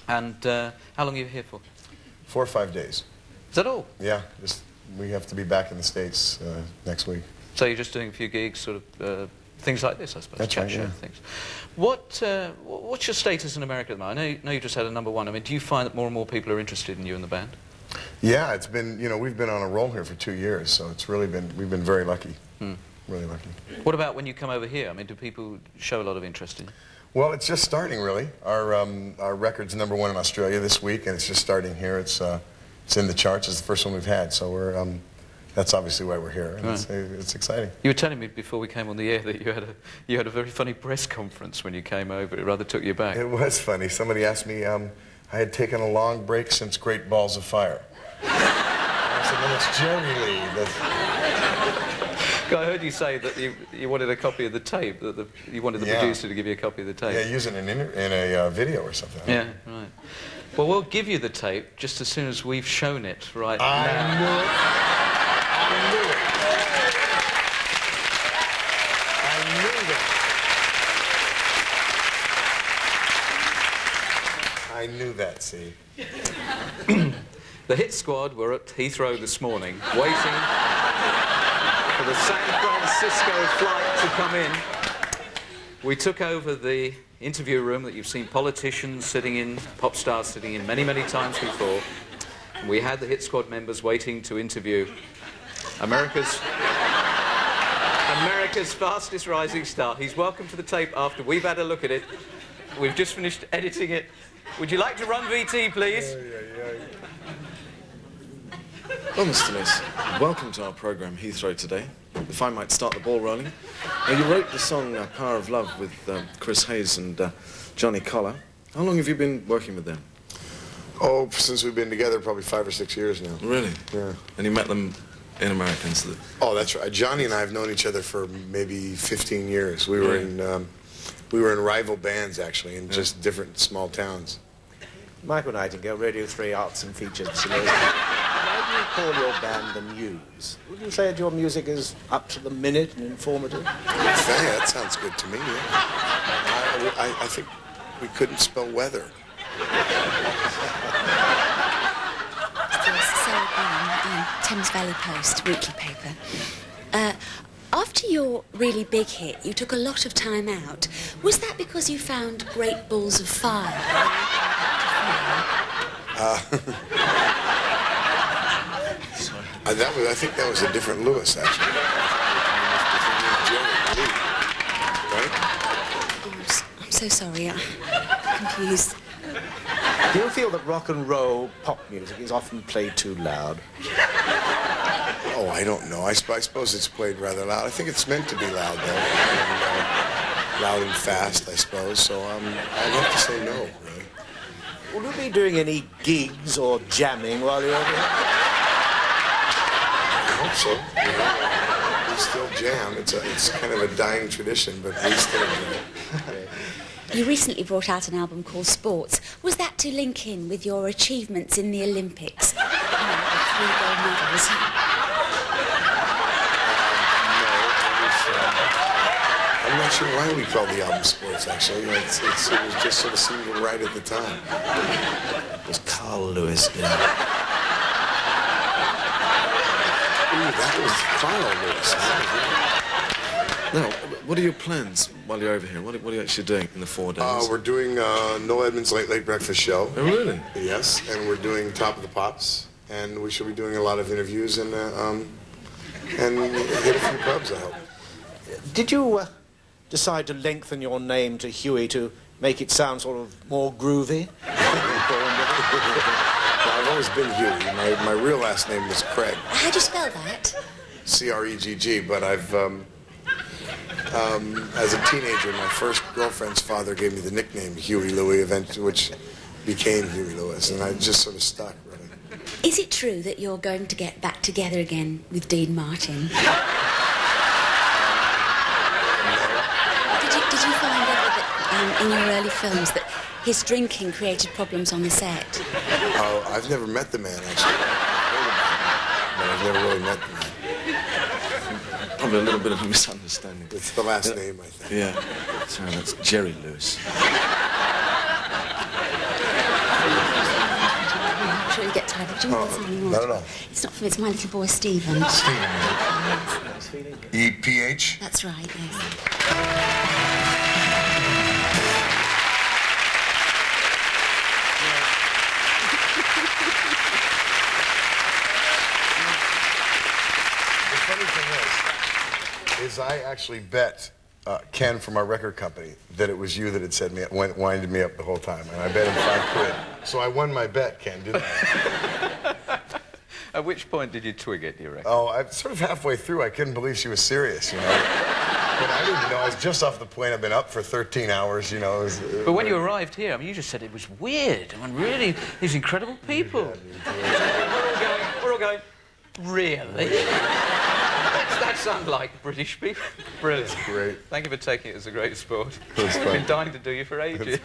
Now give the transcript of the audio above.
And how long are you here for? 4 or 5 days. Is that all? Yeah, we have to be back in the States next week. So you're just doing a few gigs, sort of things like this, I suppose. That's right, show yeah. things. What's your status in America at the moment? I know you just had a #1. I mean, do you find that more and more people are interested in you and the band? Yeah, it's been, you know, we've been on a roll here for 2 years, so it's really been, we've been very lucky. Really lucky. What about when you come over here? I mean, do people show a lot of interest in you? Well, it's just starting, really. Our record's #1 in Australia this week, and it's just starting here. It's in the charts. It's the first one we've had, so we're that's obviously why we're here, and it's exciting. You were telling me before we came on the air that you had a very funny press conference when you came over. It rather took you back. It was funny. Somebody asked me, I had taken a long break since Great Balls of Fire. I said, well, it's Jerry Lee. I heard you say that you wanted a copy of the tape, that you wanted the producer to give you a copy of the tape. Yeah, use it in a video or something. Yeah, right. Well, we'll give you the tape just as soon as we've shown it right now. I knew it. I knew that, see? The Hit Squad were at Heathrow this morning, waiting for the San Francisco flight to come in. We took over the interview room that you've seen politicians sitting in, pop stars sitting in many, many times before. And we had the Hit Squad members waiting to interview America's fastest rising star. He's welcome to the tape after we've had a look at it. We've just finished editing it. Would you like to run VT, please? Well, Mr. Lewis, welcome to our programme, Heathrow, today. If I might start the ball rolling. Now, you wrote the song Power of Love with Chris Hayes and Johnny Collar. How long have you been working with them? Oh, since we've been together, probably 5 or 6 years now. Really? Yeah. And you met them in America? Oh, that's right. Johnny and I have known each other for maybe 15 years. We were in rival bands, actually, in just different small towns. Michael Nightingale, Radio 3 Arts and Features. Why do you call your band The News? Would you say that your music is up to the minute and informative? Yeah, that sounds good to me, yeah. I think we couldn't spell weather. Sarah Brown, Thames Valley Post, weekly paper. After your really big hit, you took a lot of time out. Was that because you found Great Balls of Fire? I think that was a different Lewis, actually. Right? I'm so sorry, I'm confused. Do you feel that rock and roll pop music is often played too loud? Oh, I don't know. I suppose it's played rather loud. I think it's meant to be loud, though. And, loud and fast, I suppose. So I'd have to say no, really. Will you be doing any gigs or jamming while you're over here? I hope so. You know, we still jam. It's kind of a dying tradition, but we still jam. You recently brought out an album called Sports. Was that to link in with your achievements in the Olympics? The 3 gold medals. I'm not sure why we called the album Sports, actually. It was just sort of seemed right at the time. It was Carl Lewis, yeah. Ooh, that was Carl Lewis. Now, what are your plans while you're over here? What are you actually doing in the 4 days? We're doing Noel Edmonds' Late Breakfast Show. Oh, really? Yes, and we're doing Top of the Pops, and we shall be doing a lot of interviews and hit a few pubs, I hope. Did you decide to lengthen your name to Huey to make it sound sort of more groovy? Well, I've always been Huey. My real last name was Craig. How do you spell that? C-R-E-G-G, but I've... as a teenager, my first girlfriend's father gave me the nickname Huey Louie, which became Huey Lewis, and I just sort of stuck, really. Is it true that you're going to get back together again with Dean Martin? Did you find out that in your early films that his drinking created problems on the set? Oh, I've never met the man, actually. But I've never really met the man. Probably a little bit of a misunderstanding. It's the last name, I think. Yeah. Sorry, that's Jerry Lewis. try that. Do you want something more? Not at all. It's not for me, it's my little boy, Stephen. Stephen. E-P-H? That's right, yes. The funny thing is I actually bet Ken from our record company that it was you that had said me, winded me up the whole time, and I bet him £5. So I won my bet, Ken, didn't I? At which point did you twig it, do you reckon? Oh, I sort of halfway through, I couldn't believe she was serious, you know. But I didn't know. I was just off the plane. I've been up for 13 hours, you know. But when you arrived here, I mean, you just said it was weird. I mean, really, these incredible people. We're all going, really? That sounds like British people. Brilliant. That's great. Thank you for taking it as a great sport. It was We've fun. been dying to do you for ages.